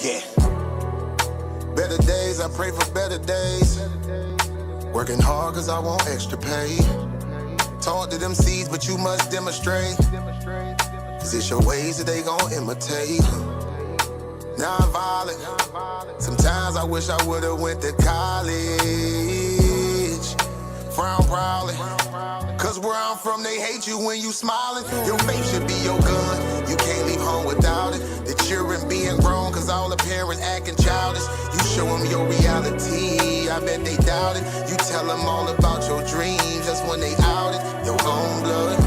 Yeah. Better days, I pray for better days. Working hard cause I want extra pay. Talk to them seeds, but you must demonstrate. Cause it's your ways that they gon' imitate. Non-violent. Sometimes I wish I would've went to college. Frown proudly. Cause where I'm from, they hate you when you smiling. Your faith should be your gun. You can't leave home without it. The children being grown, cause all the parents acting childish. You show them your reality, I bet they doubt it. You tell them all about your dreams, that's when they out it. Your own blood,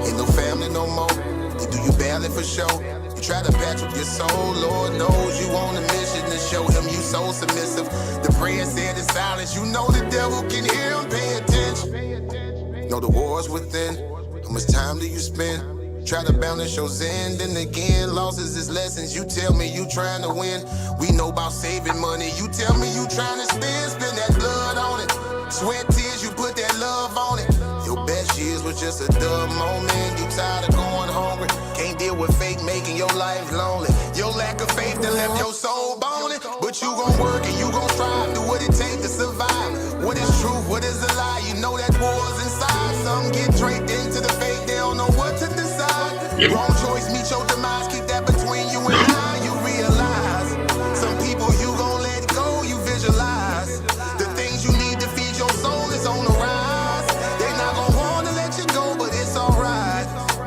ain't no family no more. They do you badly for show. You try to patch up your soul, Lord knows you on a mission to show him you so submissive. The prayer said in silence, you know the devil can hear him, pay attention. Know the war's within, how much time do you spend? Try to balance your zen, then again, losses is lessons. You tell me you trying to win, we know about saving money. You tell me you trying to spend that blood on it. Sweat, tears, you put that love on it. Your best years was just a dumb moment. You tired of going hungry, can't deal with fake making your life lonely. Your lack of faith that left your soul bony. But you gon' work and you gon' strive, do what it takes to survive. What is truth, what is a lie? You know that war's inside. Some get draped into the fake, they don't know what to decide. Wrong choice, meet your demise, keep that between you and I. You realize, some people you gon' let go, you visualize. The things you need to feed your soul is on the rise. They not gon' wanna let you go, but it's alright.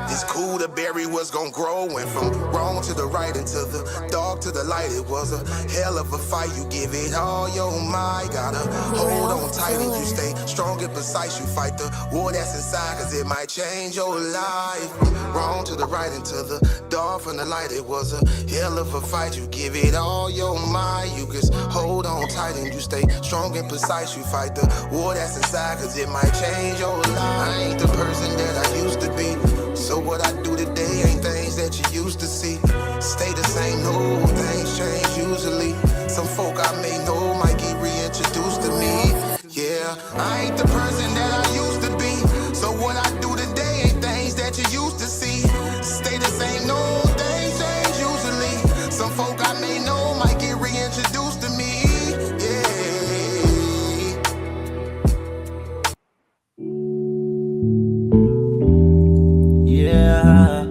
It's cool to bury what's gon' grow. Went from wrong to the right and to the dark to the light. It was a hell of a fight. You give it all your might. Gotta hold on tight and you stay strong and precise. You fight the war that's inside, cause it might change your life. Wrong to the right and to the dark from the light. It was a hell of a fight. You give it all your might. You just hold on tight and you stay strong and precise. You fight the war that's inside, cause it might change your life. I ain't the person that I used to be. So what I do today ain't things that you used to see. Stay the same, no, things change usually. Some folk I may know might get reintroduced to me. Yeah, I ain't the person that I used to be. So what I do today ain't things that you used to see. Stay the same, no, things change usually. Some folk I may know might get reintroduced to me. Yeah.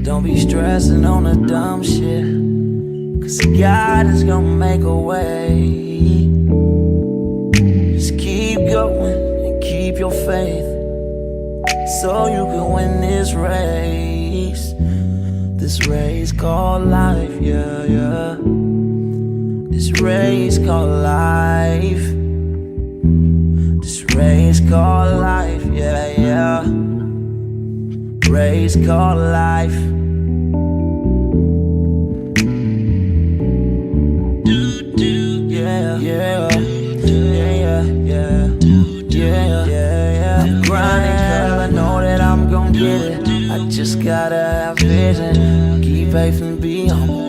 Don't be stressing on the dumb shit, cause God is gonna make a way. Just keep going and keep your faith, so you can win this race. This race called life, yeah, yeah. This race called life. This race called life, yeah, yeah. Race called life. Yeah, yeah, yeah, yeah, yeah, yeah. I'm grinding 'cause I know that I'm gon' get it. I just gotta have vision, keep faith and be humble.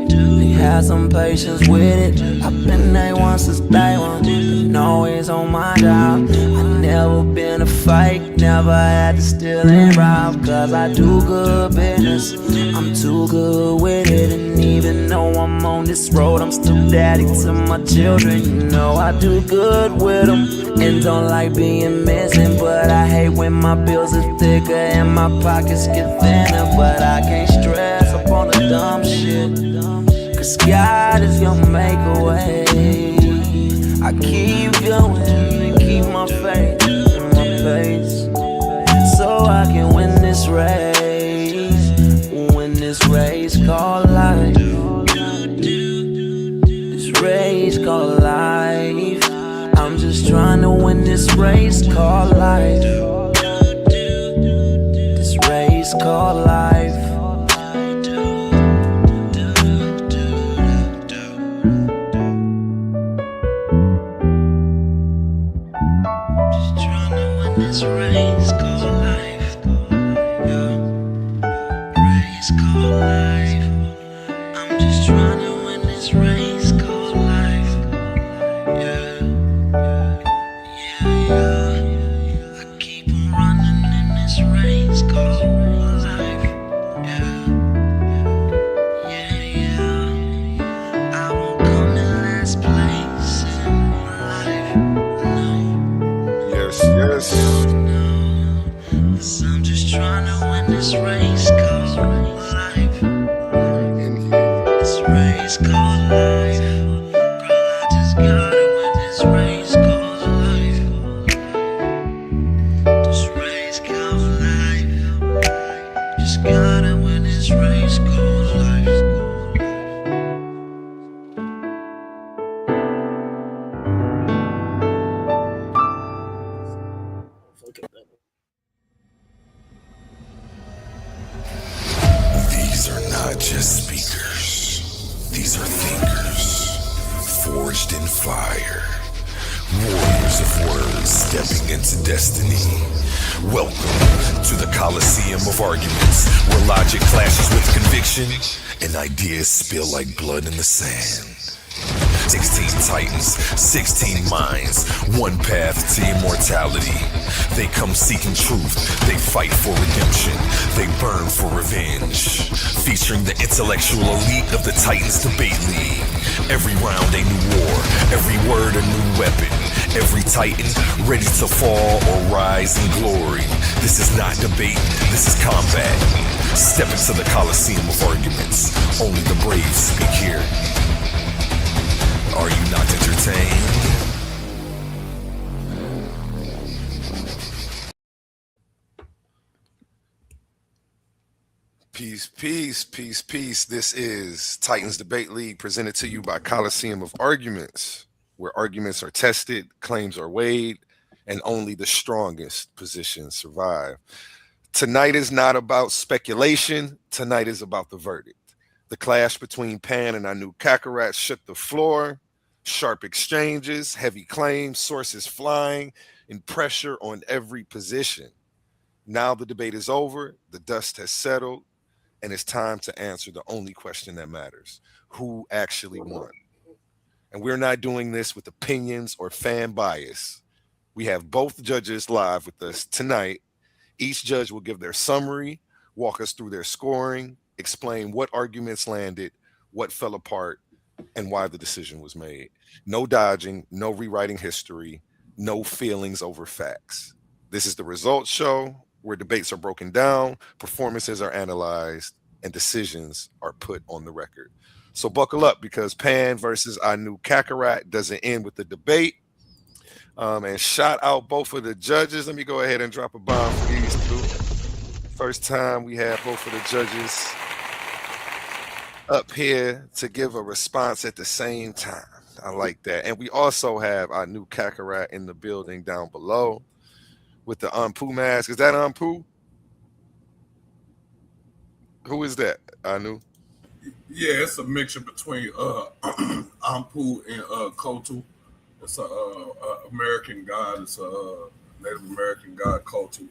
Have some patience with it. I've been A1 since day one, been always on my job. I never been a fake, never had to steal and rob. Cause I do good business, I'm too good with it. And even though I'm on this road, I'm still daddy to my children. You know I do good with them, and don't like being missing. But I hate when my bills are thicker and my pockets get thinner. But I can't stress upon the dumb shit, cause God is gonna make a way. I keep going and keep my faith and my pace, so I can win this race. Win this race called life. This race called life. I'm just trying to win this race called life. This race called life. This race called life, yeah. Race called life. I'm just trying to win this race called life, yeah. Yeah, yeah. I keep on running in this race called life, yeah. These are not just speakers. These are thinkers, forged in fire. Warriors of words stepping into destiny. Welcome to the Coliseum of Arguments, where logic clashes with conviction and ideas spill like blood in the sand. 16 titans, 16 minds, one path to immortality. They come seeking truth, they fight for redemption, they burn for revenge. Featuring the intellectual elite of the Titans Debate League. Every round a new war, every word a new weapon. Every titan ready to fall or rise in glory. This is not debate, this is combat. Step into the Coliseum of Arguments. Only the brave speak here. Are you not entertained? Peace, peace, peace, peace. This is Titans Debate League, presented to you by Coliseum of Arguments, where arguments are tested, claims are weighed, and only the strongest positions survive. Tonight is not about speculation. Tonight is about the verdict. The clash between Pan and Anukakerakt shook the floor. Sharp exchanges, heavy claims, sources flying, and pressure on every position. Now the debate is over, the dust has settled, and it's time to answer the only question that matters: who actually won? And we're not doing this with opinions or fan bias. We have both judges live with us tonight. Each judge will give their summary, walk us through their scoring, explain what arguments landed, what fell apart, and why the decision was made. No dodging, no rewriting history, no feelings over facts. This is the results show where debates are broken down, performances are analyzed, and decisions are put on the record. So buckle up, because Pan versus Anukakerakt doesn't end with the debate. And shout out both of the judges. Let me go ahead and drop a bomb for these two. First time we had both of the judges up here to give a response at the same time. I like that. And we also have our new Kakarot in the building down below with the Anpu mask. Is that Anpu? Who is that, Anu? Yeah, it's a mixture between Anpu and Kotu. It's a American god. It's a Native American god, Kotu.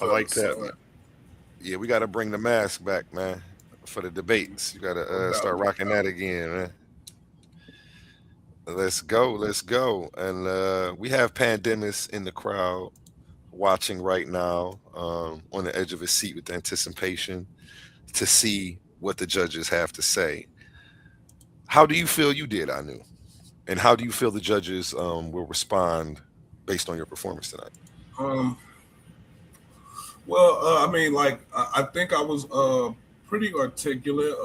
I like that, man. Yeah, we got to bring the mask back, man, for the debates. You got to start rocking that again, man. Let's go. And we have Pandemus in the crowd watching right now, on the edge of his seat with anticipation to see what the judges have to say. How do you feel you did, Anu? And how do you feel the judges will respond based on your performance tonight? I mean, like, I think I was pretty articulate.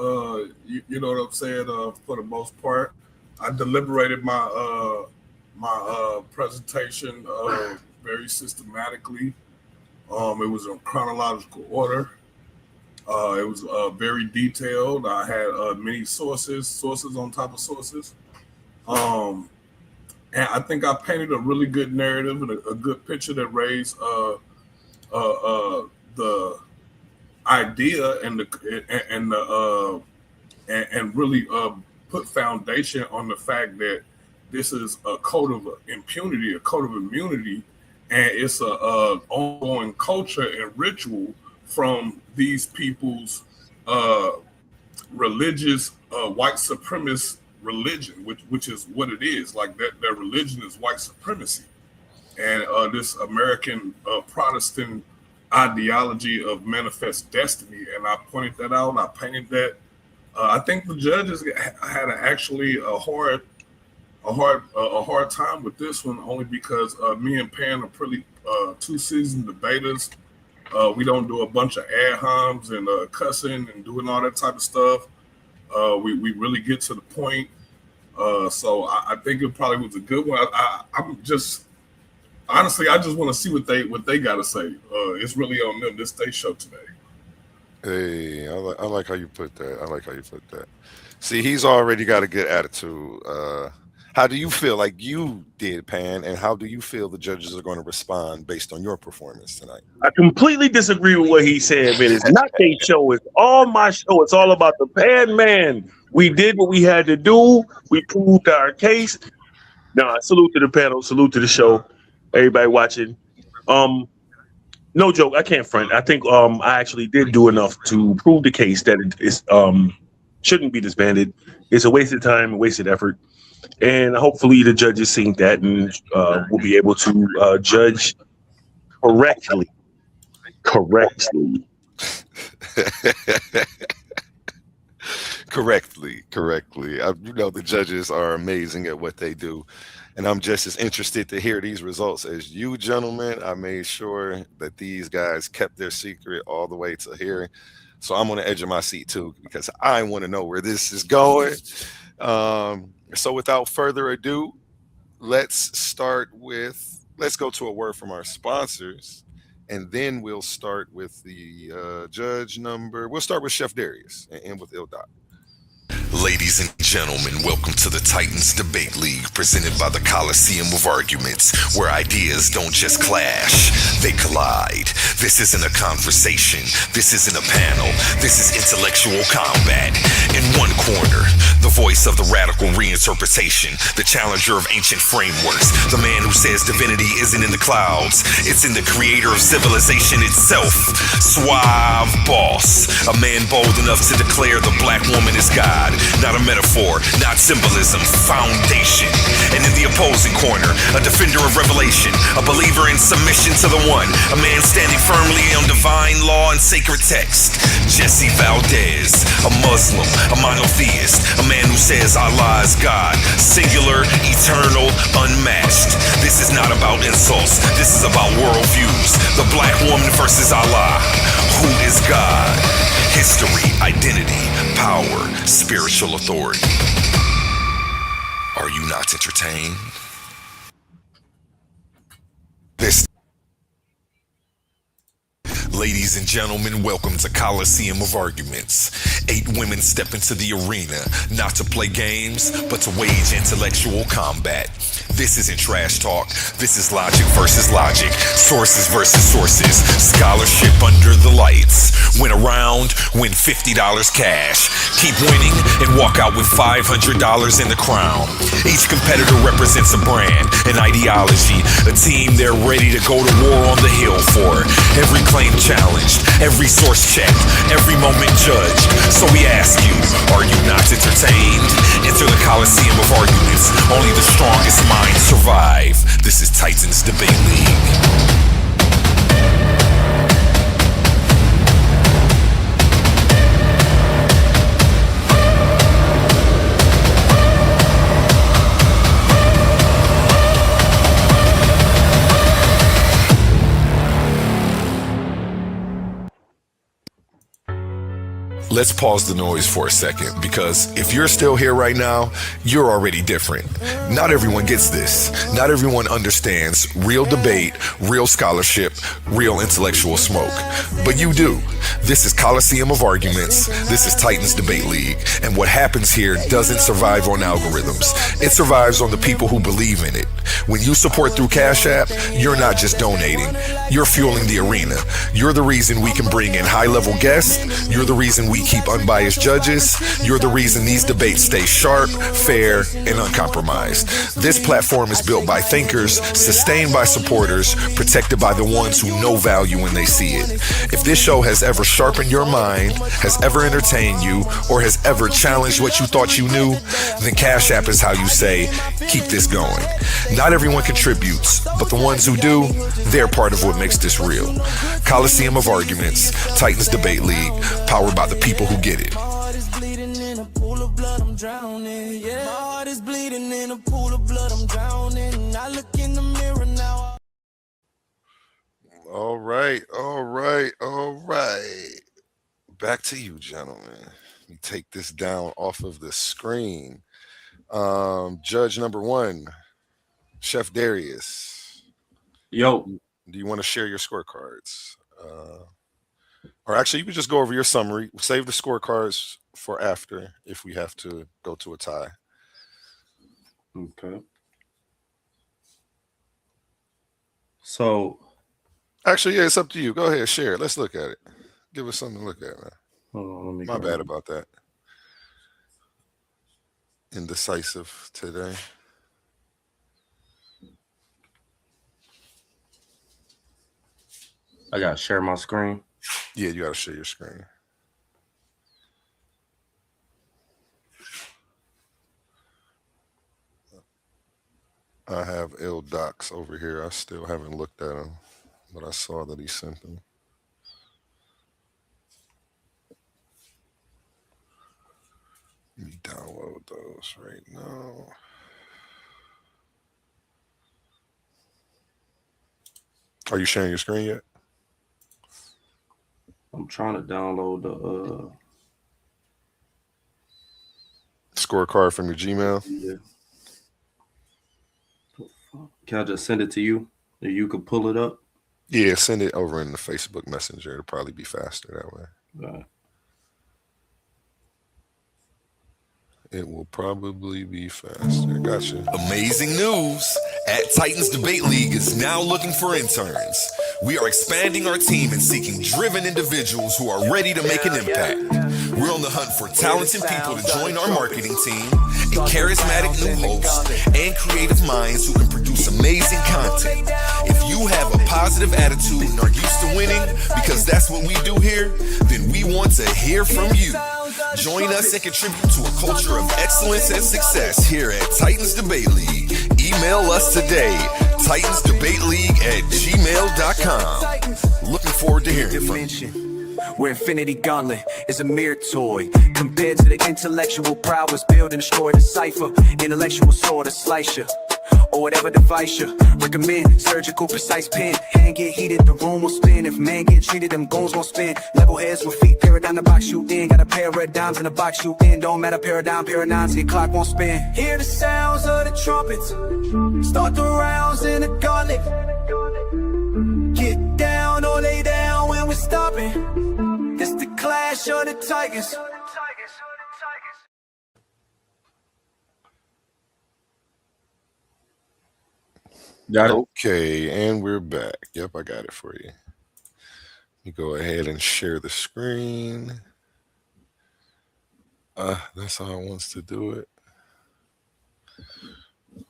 You know what I'm saying? For the most part, I deliberated my presentation very systematically. It was in chronological order. It was very detailed. I had many sources on top of sources. And I think I painted a really good narrative and a good picture that raised the idea and really put foundation on the fact that this is a code of impunity, a code of immunity, and it's a ongoing culture and ritual from these people's religious white supremacist religion, which is what it is. Like that, their religion is white supremacy, and this American Protestant ideology of manifest destiny. And I pointed that out. I painted that. I think the judges had actually a hard time with this one, only because me and Pan are pretty two seasoned debaters. We don't do a bunch of ad homs and cussing and doing all that type of stuff. We really get to the point. So I think it probably was a good one. I'm just honestly, I just want to see what they got to say. It's really on them. This day show today. Hey, I like how you put that. I like how you put that. See, he's already got a good attitude. How do you feel like you did, Pan, and how do you feel the judges are going to respond based on your performance tonight? I completely disagree with what he said, man. It's not their show. It's all my show. It's all about the Pan Man. We did what we had to do. We proved our case. Now, salute to the panel. Salute to the show. Everybody watching. Um, no joke. I can't front. I think I actually did do enough to prove the case that it is shouldn't be disbanded. It's a wasted time, a wasted effort, and hopefully the judges seen that and will be able to judge correctly. Correctly. Correctly. You know, the judges are amazing at what they do. And I'm just as interested to hear these results as you, gentlemen. I made sure that these guys kept their secret all the way to here. So I'm on the edge of my seat too, because I want to know where this is going. So without further ado, let's go to a word from our sponsors, and then we'll start with the judge number. We'll start with Chef Darius and end with Il Dot. Ladies and gentlemen, welcome to the Titans Debate League, presented by the Coliseum of Arguments, where ideas don't just clash, they collide. This isn't a conversation, this isn't a panel, this is intellectual combat. In one corner, the voice of the radical reinterpretation, the challenger of ancient frameworks, the man who says divinity isn't in the clouds, it's in the creator of civilization itself. Suave boss, a man bold enough to declare the black woman is God. Not a metaphor, not symbolism, foundation. And in the opposing corner, a defender of revelation, a believer in submission to the one, a man standing firmly on divine law and sacred text. Jesse Valdez, a Muslim, a monotheist, a man who says Allah is God, singular, eternal, unmatched. This is not about insults, this is about worldviews. The black woman versus Allah. Who is God? History, identity, power, spiritual authority. Are you not entertained? Ladies and gentlemen, welcome to Coliseum of Arguments. 8 women step into the arena, not to play games, but to wage intellectual combat. This isn't trash talk, this is logic versus logic, sources versus sources, scholarship under the lights. Win a round, win $50 cash. Keep winning and walk out with $500 in the crown. Each competitor represents a brand, an ideology, a team they're ready to go to war on the hill for. Every claim challenged, every source checked, every moment judged. So we ask you, are you not entertained? Enter the Coliseum of Arguments. Only the strongest minds survive. This is Titans Debate League. Let's pause the noise for a second, because if you're still here right now, you're already different. Not everyone gets this. Not everyone understands real debate, real scholarship, real intellectual smoke. But you do. This is Coliseum of Arguments. This is Titans Debate League. And what happens here doesn't survive on algorithms. It survives on the people who believe in it. When you support through Cash App, you're not just donating. You're fueling the arena. You're the reason we can bring in high-level guests. You're the reason we keep unbiased judges. You're the reason these debates stay sharp, fair, and uncompromised. This platform is built by thinkers, sustained by supporters, protected by the ones who know value when they see it. If this show has ever sharpened your mind, has ever entertained you, or has ever challenged what you thought you knew, then Cash App is how you say, keep this going. Not everyone contributes, but the ones who do, they're part of what makes this real. Coliseum of Arguments, Titans Debate League, powered by the people who get it. My heart is bleeding in a pool of blood, I'm drowning. Yeah, my heart is bleeding in a pool of blood, I'm drowning. I look in the mirror now. All right. Back to you, gentlemen. Let me take this down off of the screen. Judge number 1, Chef Darius. Yo, Do you want to share your scorecards? Or actually, you could just go over your summary. Save the scorecards for after if we have to go to a tie. Okay. So, actually, yeah, it's up to you. Go ahead, share it. Let's look at it. Give us something to look at, man. hold on, let me My grab bad it. about that. Indecisive today. I gotta share my screen. Yeah, you got to share your screen. I have L Docs over here. I still haven't looked at them, but I saw that he sent them. Let me download those right now. Are you sharing your screen yet? I'm trying to download the Scorecard from your Gmail. yeah. Can I just send it to you? Or you could pull it up? Yeah, send it over in the Facebook Messenger. It'll probably be faster that way. It will probably be faster. Gotcha. Amazing news! At Titans Debate League is now looking for interns. We are expanding our team and seeking driven individuals who are ready to make an impact. We're on the hunt for talented people to join our marketing team, a charismatic new host, and creative minds who can produce amazing content. If you have a positive attitude and are used to winning, because that's what we do here, then we want to hear from you. Join us and contribute to a culture of excellence and success here at Titans Debate League. Email us today, titansdebateleague@gmail.com. Looking forward to hearing from you. Where Infinity Gauntlet is a mere toy compared to the intellectual prowess, build and destroy the cipher. Intellectual sword to slice you, or whatever device you recommend. Surgical precise pen, hand get heated, the room will spin. If man get treated, them goals won't spin. Level heads with feet, paradigm the box shoot in. Got a pair of red dimes in the box shoot in. Don't matter paradigms, your clock won't spin. Hear the sounds of the trumpets, start the rounds in the gauntlet. Get down or lay down when we're stopping. It's the clash of the Tigers. Got it? Okay, and we're back. Yep, I got it for you. You go ahead and share the screen. That's how it wants to do it.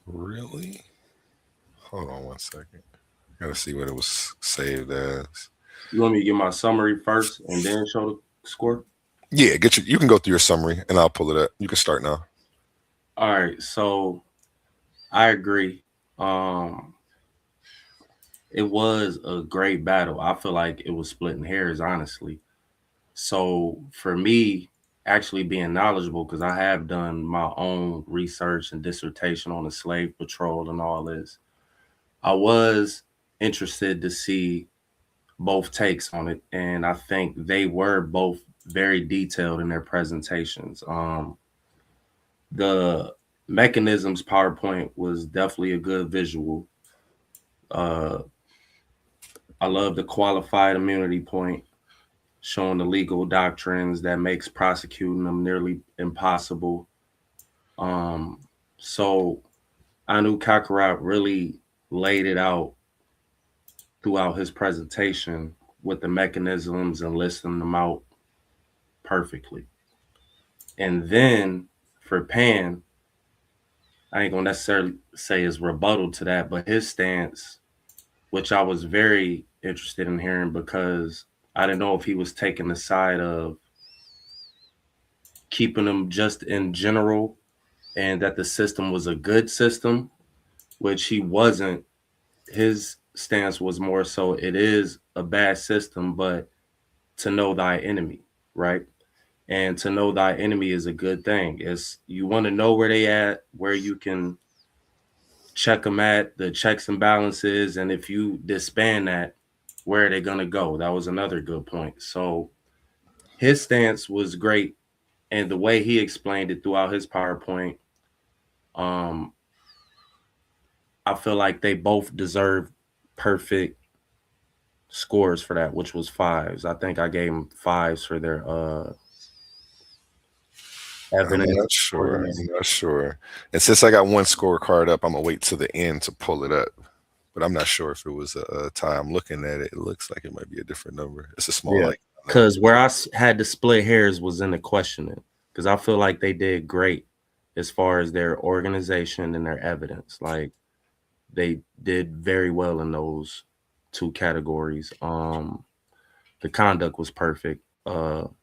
Really? Hold on 1 second. Gotta see what it was saved as. You want me to get my summary first and then show the score? Yeah, you can go through your summary and I'll pull it up. You can start now. All right, so I agree. It was a great battle. I feel like it was splitting hairs, honestly. So for me, actually being knowledgeable, because I have done my own research and dissertation on the slave patrol and all this, I was interested to see both takes on it, and I think they were both very detailed in their presentations. The mechanisms PowerPoint was definitely a good visual. I love the qualified immunity point, showing the legal doctrines that makes prosecuting them nearly impossible. So Anukakerakt really laid it out throughout his presentation with the mechanisms and listing them out perfectly. And then for Pan, I ain't gonna necessarily say his rebuttal to that, but his stance, which I was very interested in hearing, because I didn't know if he was taking the side of keeping them just in general and that the system was a good system, which he wasn't. His stance was more so it is a bad system, but to know thy enemy, right? And to know thy enemy is a good thing. It's, you want to know where they at, where you can check them at, the checks and balances, and if you disband that, where are they going to go? That was another good point. So his stance was great, and the way he explained it throughout his PowerPoint, I feel like they both deserve perfect scores for that, which was fives. I think I gave them fives for their I'm evidence. not sure. I'm not sure. And since I got one scorecard up, I'm gonna wait till the end to pull it up. But I'm not sure if it was a tie. I'm looking at it. It looks like it might be a different number. It's a small Yeah, like. because where I had to split hairs was in the questioning, because I feel like they did great as far as their organization and their evidence. Like they did very well in those two categories. The conduct was perfect. But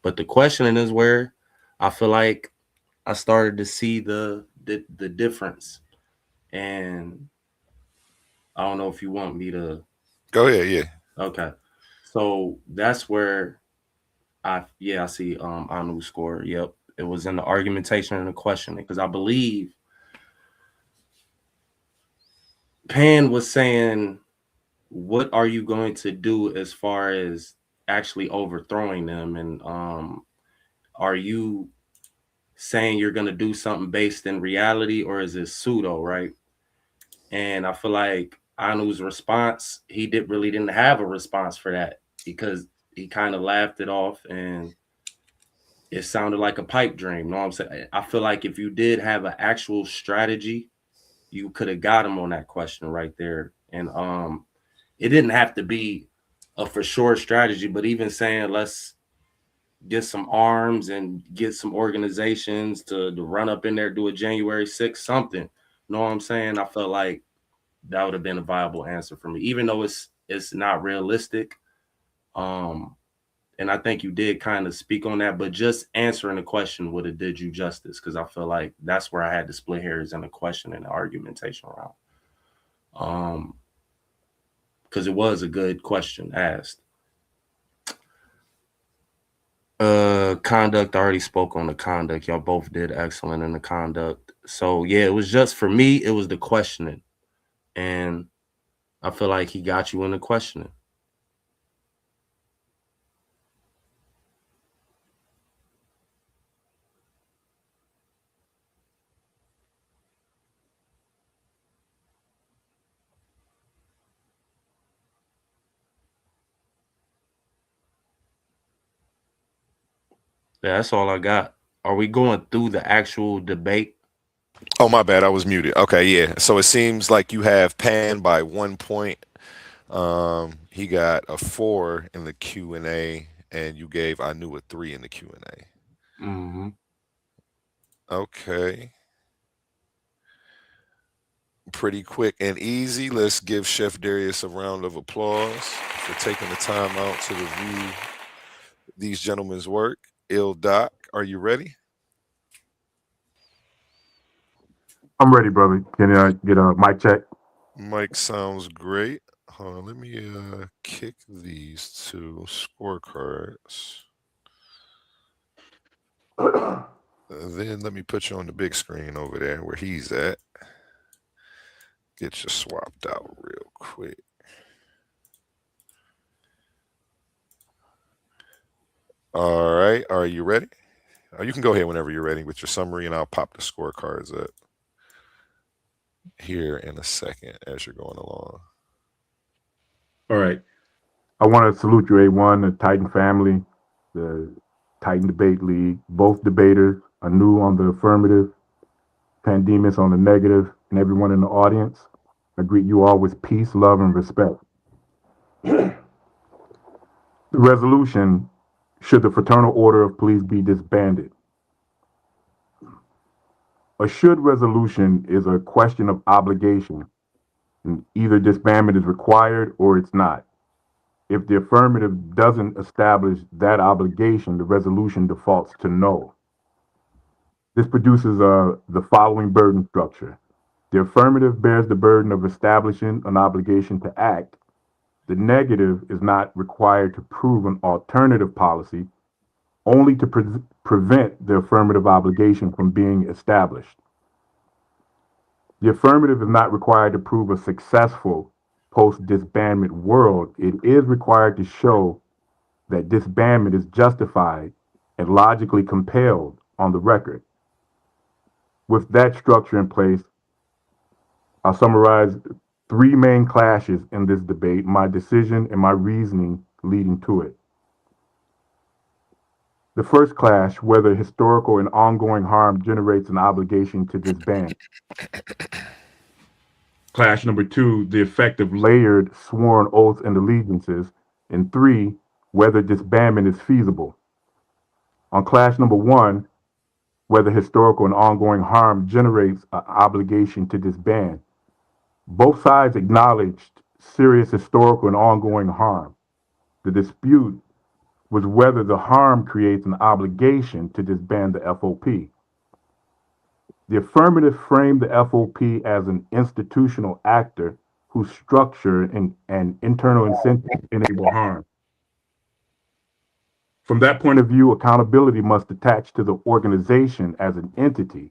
the questioning is where I feel like I started to see the difference. And I don't know if you want me to. Go ahead, yeah. Okay, so that's where I see Anu score. Yep, it was in the argumentation and the questioning, because I believe Pan was saying, "What are you going to do as far as actually overthrowing them?" And are you saying you're going to do something based in reality, or is it pseudo, right? And I feel like Anu's response, he didn't have a response for that, because he kind of laughed it off and it sounded like a pipe dream. You know what I'm saying? I feel like if you did have an actual strategy, you could have got him on that question right there. And it didn't have to be a for sure strategy, but even saying let's get some arms and get some organizations to run up in there, do a January 6th, something. You know what I'm saying? I felt like that would have been a viable answer for me, even though it's not realistic. And I think you did kind of speak on that, but just answering the question would have did you justice, because I feel like that's where I had to split hairs in the question and the argumentation round. Because it was a good question asked. Conduct, I already spoke on the conduct. Y'all both did excellent in the conduct. So yeah, it was just, for me, it was the questioning. And I feel like he got you in the questioning. Yeah, that's all I got. Are we going through the actual debate? Oh, my bad. I was muted. Okay, yeah. So it seems like you have Pan by 1 point. He got a 4 in the Q&A, and you gave Anu a 3 in the Q&A. Mm-hmm. Okay. Pretty quick and easy. Let's give Chef Darius a round of applause for taking the time out to review these gentlemen's work. Il Doc, are you ready? I'm ready, brother. Can I get a mic check? Mike sounds great. Hold on, let me kick these two scorecards. Then let me put you on the big screen over there where he's at. Get you swapped out real quick. All right, are you ready? You can go ahead whenever you're ready with your summary, and I'll pop the scorecards up here in a second as you're going along. All right. I want to salute you, A1, the Titan family, the Titan Debate League, both debaters, Anu on the affirmative, Pandemus on the negative, and everyone in the audience. I greet you all with peace, love, and respect. The resolution: should the Fraternal Order of Police be disbanded? A should resolution is a question of obligation, and either disbandment is required or it's not. If the affirmative doesn't establish that obligation, the resolution defaults to no. This produces the following burden structure. The affirmative bears the burden of establishing an obligation to act. The negative is not required to prove an alternative policy, only to prevent the affirmative obligation from being established. The affirmative is not required to prove a successful post-disbandment world. It is required to show that disbandment is justified and logically compelled on the record. With that structure in place, I'll summarize three main clashes in this debate, my decision and my reasoning leading to it. The first clash, whether historical and ongoing harm generates an obligation to disband. Clash number two, the effect of layered sworn oaths and allegiances. And three, whether disbandment is feasible. On clash number one, whether historical and ongoing harm generates an obligation to disband. Both sides acknowledged serious historical and ongoing harm. The dispute was whether the harm creates an obligation to disband the FOP. The affirmative framed the FOP as an institutional actor whose structure and internal incentives enable harm. From that point of view, accountability must attach to the organization as an entity.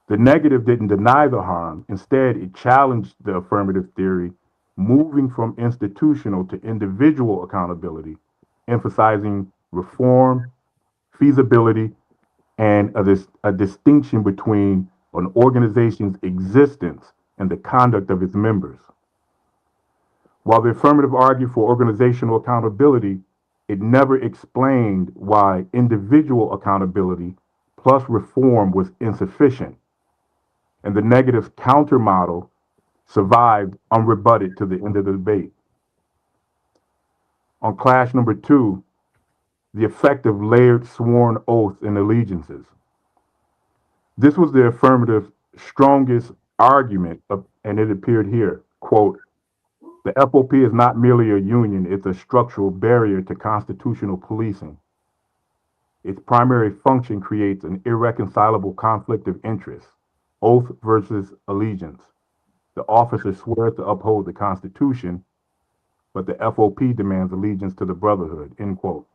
The negative didn't deny the harm. Instead, it challenged the affirmative theory, moving from institutional to individual accountability, emphasizing reform, feasibility, and a distinction between an organization's existence and the conduct of its members. While the affirmative argued for organizational accountability, it never explained why individual accountability plus reform was insufficient, and the negative's counter model survived unrebutted to the end of the debate. On clash number two, the effect of layered sworn oaths and allegiances. This was the affirmative's strongest argument, and it appeared here, quote, the FOP is not merely a union, it's a structural barrier to constitutional policing. Its primary function creates an irreconcilable conflict of interest, oath versus allegiance. The officer swears to uphold the Constitution, but the FOP demands allegiance to the Brotherhood, end quote.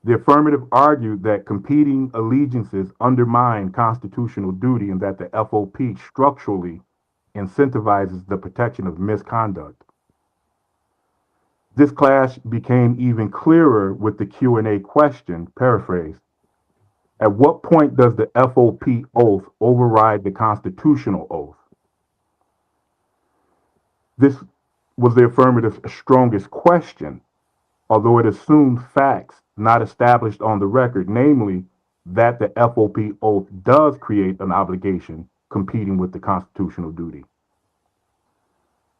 The affirmative argued that competing allegiances undermine constitutional duty and that the FOP structurally incentivizes the protection of misconduct. This clash became even clearer with the Q&A question, paraphrased. At what point does the FOP oath override the constitutional oath? This was the affirmative's strongest question, although it assumed facts not established on the record, namely that the FOP oath does create an obligation competing with the constitutional duty.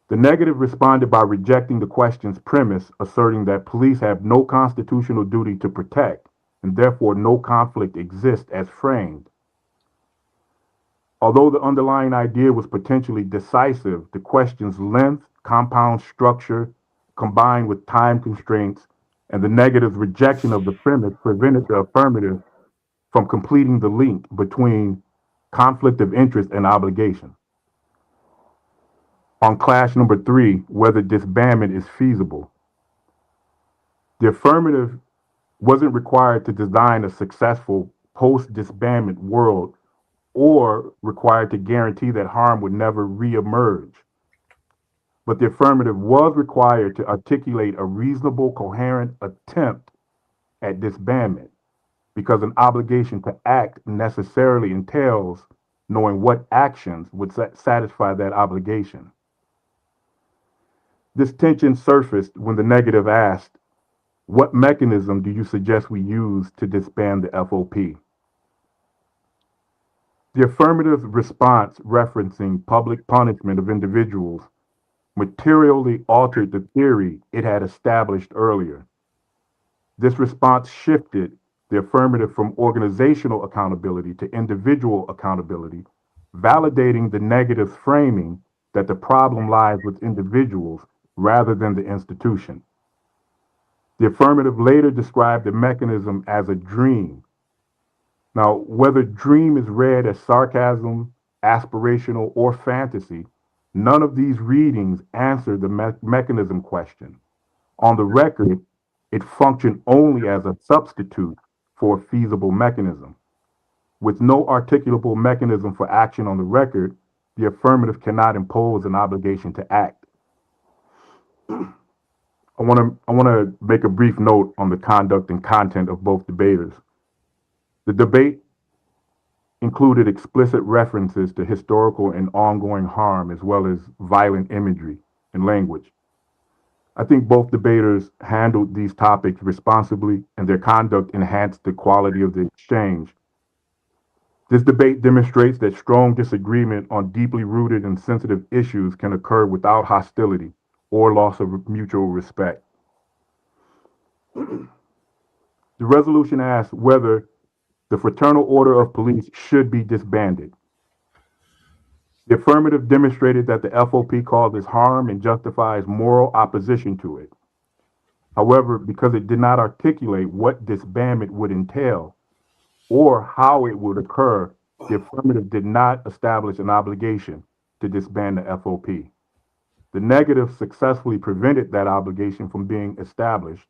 The negative responded by rejecting the question's premise, asserting that police have no constitutional duty to protect, and therefore no conflict exists as framed. Although the underlying idea was potentially decisive, the question's length, compound structure, combined with time constraints, and the negative's rejection of the premise prevented the affirmative from completing the link between conflict of interest and obligation. On clash number three, whether disbandment is feasible. The affirmative wasn't required to design a successful post-disbandment world or required to guarantee that harm would never reemerge. But the affirmative was required to articulate a reasonable, coherent attempt at disbandment, because an obligation to act necessarily entails knowing what actions would satisfy that obligation. This tension surfaced when the negative asked, what mechanism do you suggest we use to disband the FOP? The affirmative response referencing public punishment of individuals materially altered the theory it had established earlier. This response shifted the affirmative from organizational accountability to individual accountability, validating the negative framing that the problem lies with individuals rather than the institution. The affirmative later described the mechanism as a dream. Now, whether dream is read as sarcasm, aspirational, or fantasy, none of these readings answer the mechanism question. On the record, it functioned only as a substitute for a feasible mechanism. With no articulable mechanism for action on the record, the affirmative cannot impose an obligation to act. I want to make a brief note on the conduct and content of both debaters. The debate included explicit references to historical and ongoing harm, as well as violent imagery and language. I think both debaters handled these topics responsibly, and their conduct enhanced the quality of the exchange. This debate demonstrates that strong disagreement on deeply rooted and sensitive issues can occur without hostility or loss of mutual respect. The resolution asks whether the Fraternal Order of Police should be disbanded. The affirmative demonstrated that the FOP causes harm and justifies moral opposition to it. However, because it did not articulate what disbandment would entail or how it would occur, the affirmative did not establish an obligation to disband the FOP. The negative successfully prevented that obligation from being established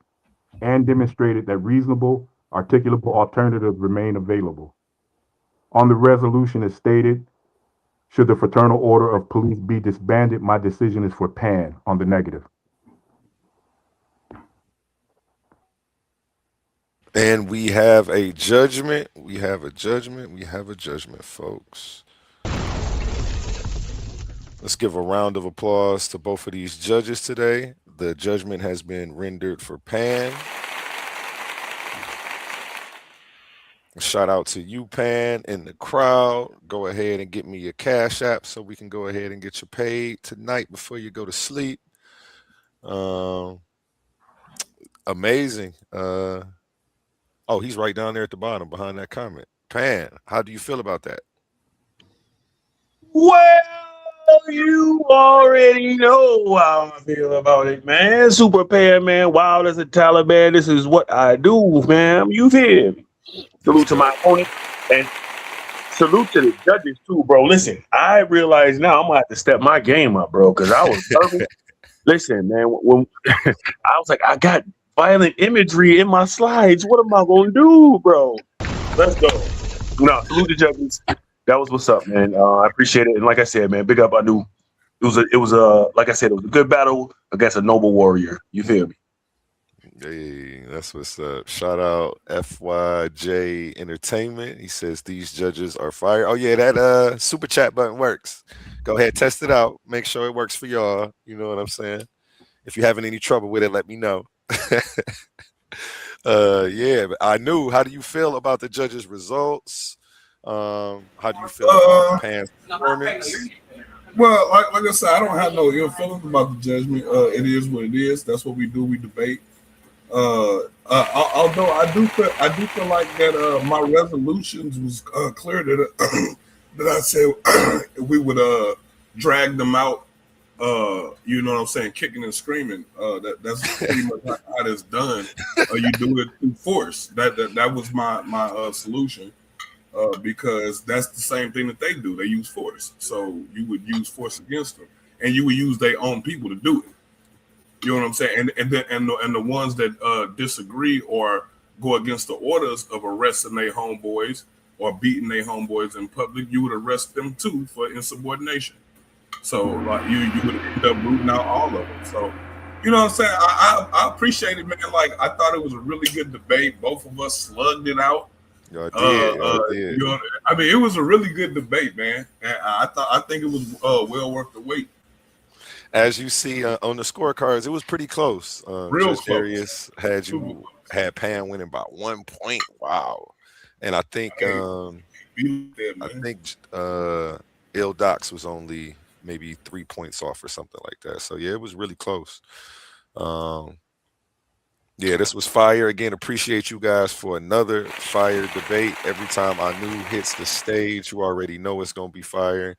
and demonstrated that reasonable, articulable alternatives remain available. On the resolution as stated, should the Fraternal Order of Police be disbanded, my decision is for Pan on the negative. And we have a judgment. We have a judgment. We have a judgment, folks. Let's give a round of applause to both of these judges today. The judgment has been rendered for Pan. Shout out to you, Pan, in the crowd. Go ahead and get me your Cash App so we can go ahead and get you paid tonight before you go to sleep. Amazing. Oh, he's right down there at the bottom behind that comment. Pan, how do you feel about that? Well, you already know how I feel about it, man. Super Pan, man. Wild as a Taliban. This is what I do, man. You feel me? Salute to my opponent and salute to the judges too, bro. Listen, I realize now I'm gonna have to step my game up, bro, because I was nervous. Listen, man, when I was like, I got violent imagery in my slides. What am I gonna do, bro? Let's go. No, salute the judges. That was what's up, man. I appreciate it. And like I said, man, big up. I knew it was like I said, it was a good battle against a noble warrior. You feel me? Hey, that's what's up. Shout out FYJ Entertainment. He says these judges are fire. Oh yeah, that super chat button works. Go ahead, test it out. Make sure it works for y'all. You know what I'm saying? If you're having any trouble with it, let me know. Yeah, but I knew. How do you feel about the judges' results? How do you feel about Pan's performance? Well, like I said, I don't have no ill feelings about the judgment. It is what it is. That's what we do. We debate. Although I do feel like that my resolutions was clear that that I said we would drag them out. You know what I'm saying, kicking and screaming. That's pretty much how it's done. You do it through force. That was my solution. Because that's the same thing that they do. They use force. So you would use force against them, and you would use their own people to do it. You know what I'm saying? And the ones that disagree or go against the orders of arresting their homeboys or beating their homeboys in public, you would arrest them too for insubordination. So like you would end up rooting out all of them. So you know what I'm saying? I appreciate it, man. Like I thought it was a really good debate. Both of us slugged it out. Y'all did. You know, I mean, it was a really good debate, man. And I think it was well worth the wait. As you see on the scorecards, it was pretty close. Real Just close. Darius had Pan winning by 1 point. Wow. And I think Il Docs was only maybe 3 points off or something like that. So yeah, it was really close. Yeah, this was fire. Again, appreciate you guys for another fire debate. Every time Anu hits the stage, you already know it's going to be fire.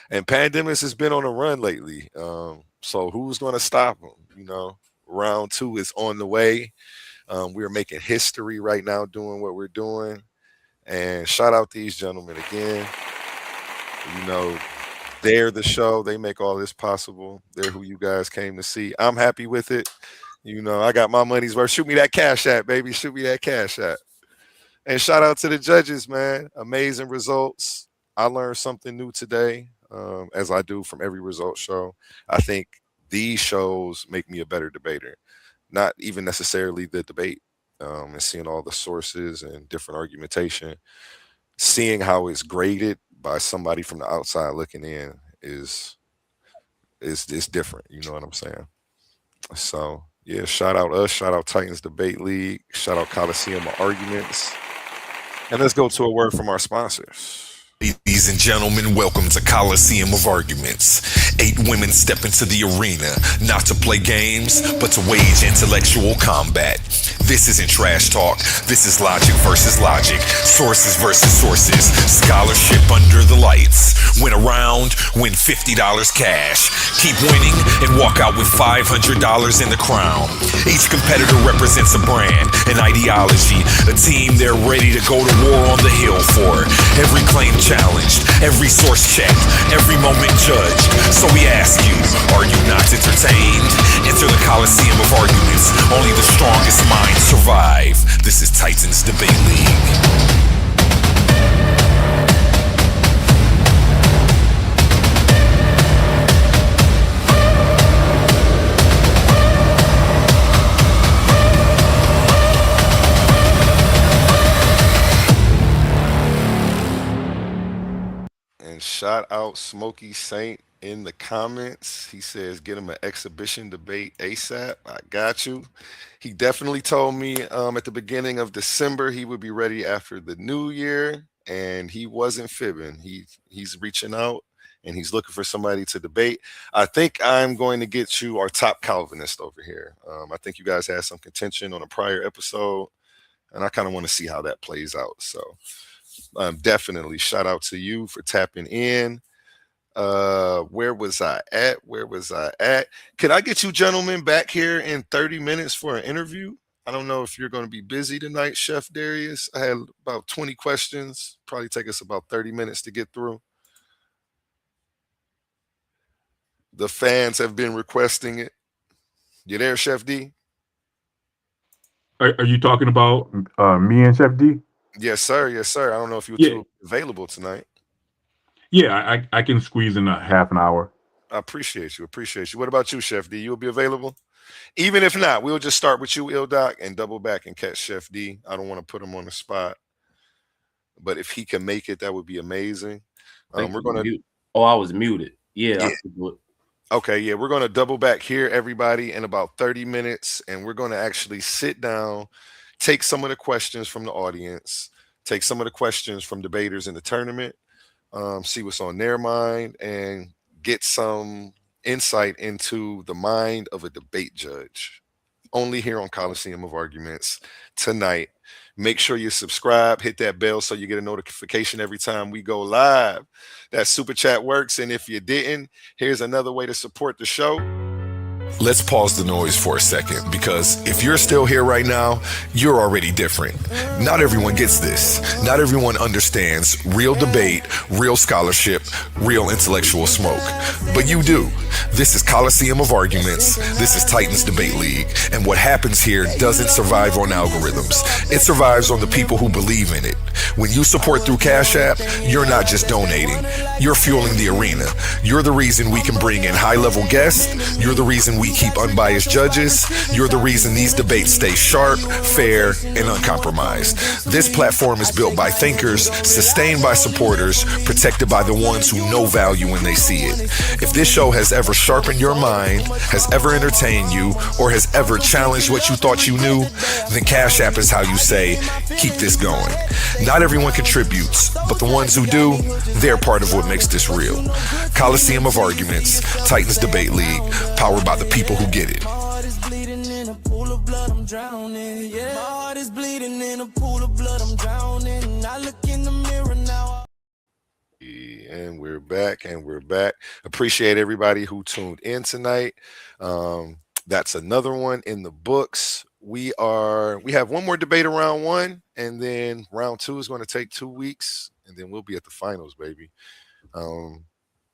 And Pandemus has been on a run lately. So who's going to stop him? You know, round 2 is on the way. We're making history right now doing what we're doing. And shout out these gentlemen again. You know, they're the show. They make all this possible. They're who you guys came to see. I'm happy with it. You know, I got my money's worth. Shoot me that Cash App, baby. Shoot me that Cash App. And shout out to the judges, man. Amazing results. I learned something new today, as I do from every result show. I think these shows make me a better debater. Not even necessarily the debate, and seeing all the sources and different argumentation. seeing how it's graded by somebody from the outside looking in is different. You know what I'm saying? So yeah, shout out us, shout out Titans Debate League, shout out Coliseum of Arguments, and let's go to a word from our sponsors. Ladies and gentlemen, welcome to Coliseum of Arguments. 8 women step into the arena, not to play games, but to wage intellectual combat. This isn't trash talk. This is logic versus logic, sources versus sources, scholarship under the lights. Win a round, win $50 cash. Keep winning and walk out with $500 in the crown. Each competitor represents a brand, an ideology, a team they're ready to go to war on the hill for. Every claim challenged, every source checked, every moment judged. So we ask you, are you not entertained? Enter the Coliseum of Arguments. Only the strongest minds survive. This is Titans Debate League. And shout out Smokey Saint in the comments. He says, get him an exhibition debate ASAP. I got you. He definitely told me at the beginning of December he would be ready after the new year, and he wasn't fibbing. He's reaching out and he's looking for somebody to debate. I think I'm going to get you our top Calvinist over here. I think you guys had some contention on a prior episode, and I kind of want to see how that plays out. So definitely shout out to you for tapping in. Where was I at? Could I get you gentlemen back here in 30 minutes for an interview? I don't know if you're going to be busy tonight, Chef Darius. I had about 20 questions. Probably take us about 30 minutes to get through. The fans have been requesting it. You there, Chef D? Are you talking about me and Chef D? Yes, sir. Yes, sir. I don't know if you were too available tonight. Yeah, I can squeeze in a half an hour. I appreciate you. What about you, Chef D? You'll be available? Even if not, we'll just start with you, Doc, and double back and catch Chef D. I don't want to put him on the spot, but if he can make it, that would be amazing. We're going to... Oh, I was muted. Yeah. I could do it. Okay, yeah, we're going to double back here, everybody, in about 30 minutes, and we're going to actually sit down, take some of the questions from the audience, take some of the questions from debaters in the tournament, see what's on their mind, and get some insight into the mind of a debate judge. Only here on Coliseum of Arguments tonight. Make sure you subscribe, hit that bell so you get a notification every time we go live. That super chat works, and if you didn't, here's another way to support the show. Let's pause the noise for a second, because if you're still here right now, you're already different. Not everyone gets this. Not everyone understands real debate, real scholarship, real intellectual smoke. But you do. This is Coliseum of Arguments. This is Titans Debate League. And what happens here doesn't survive on algorithms. It survives on the people who believe in it. When you support through Cash App, you're not just donating. You're fueling the arena. You're the reason we can bring in high-level guests. You're the reason we keep unbiased judges. You're the reason these debates stay sharp, fair, and uncompromised. This platform is built by thinkers, sustained by supporters, protected by the ones who know value when they see it. If this show has ever sharpened your mind, has ever entertained you, or has ever challenged what you thought you knew, then Cash App is how you say, keep this going. Not everyone contributes, but the ones who do, they're part of what makes this real. Coliseum of Arguments, Titans Debate League, powered by the people who get it. My heart is bleeding in a pool of blood, I'm drowning. Yeah, my heart is bleeding in a pool of blood, I'm drowning. I look in the mirror now. And we're back. Appreciate everybody who tuned in tonight. That's another one in the books. We have one more debate in round one, and then round two is going to take 2 weeks, and then we'll be at the finals, baby.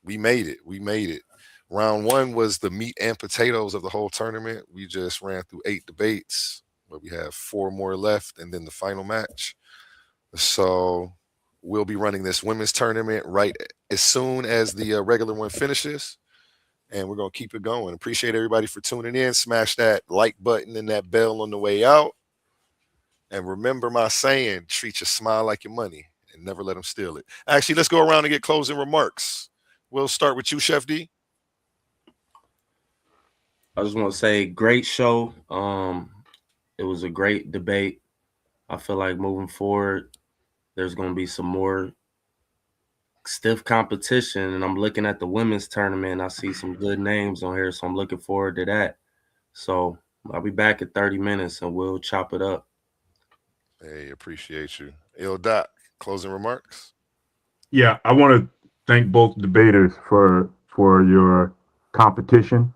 We made it. Round one was the meat and potatoes of the whole tournament. We just ran through 8 debates, but we have 4 more left, and then the final match. So we'll be running this women's tournament right as soon as the regular one finishes, and we're going to keep it going. Appreciate everybody for tuning in. Smash that like button and that bell on the way out. And remember my saying, treat your smile like your money. and never let them steal it. Actually, let's go around and get closing remarks. We'll start with you, Chef D. I just want to say, great show. It was a great debate. I feel like moving forward, there's going to be some more stiff competition, and I'm looking at the women's tournament. I see some good names on here, so I'm looking forward to that. So I'll be back in 30 minutes, and we'll chop it up. Hey, appreciate you. Il Doc, closing remarks. Yeah, I want to thank both debaters for your competition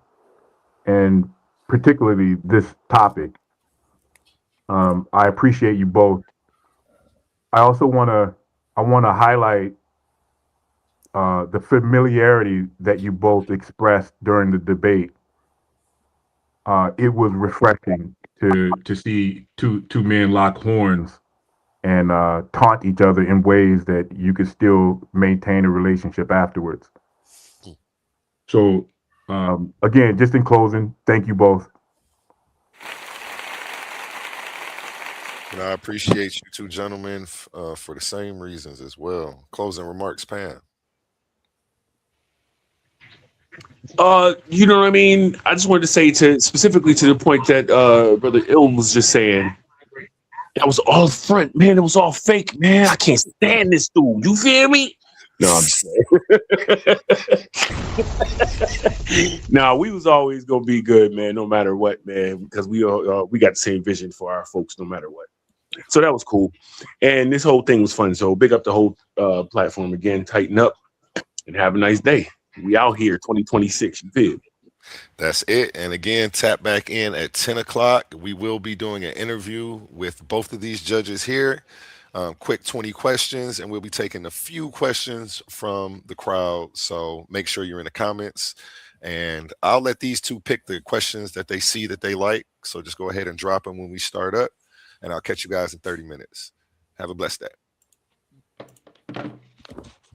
and particularly this topic. I appreciate you both. I also want to highlight the familiarity that you both expressed during the debate. It was refreshing to see two men lock horns and taunt each other in ways that you could still maintain a relationship afterwards. So, again, just in closing, thank you both. And I appreciate you two gentlemen for the same reasons as well. Closing remarks, Pam. You know what I mean? I just wanted to say specifically to the point that Brother Ilm was just saying. That was all front, man. It was all fake, man. I can't stand this dude. You feel me? No, I'm just saying. No, we was always gonna be good, man, no matter what, man, because we got the same vision for our folks, no matter what. So that was cool, and this whole thing was fun. So big up the whole platform again. Tighten up and have a nice day. We out here, 2026. You feel? That's it. And again, tap back in at 10 o'clock. We will be doing an interview with both of these judges here. Quick 20 questions, and we'll be taking a few questions from the crowd. So make sure you're in the comments. And I'll let these two pick the questions that they see that they like. So just go ahead and drop them when we start up. And I'll catch you guys in 30 minutes. Have a blessed day.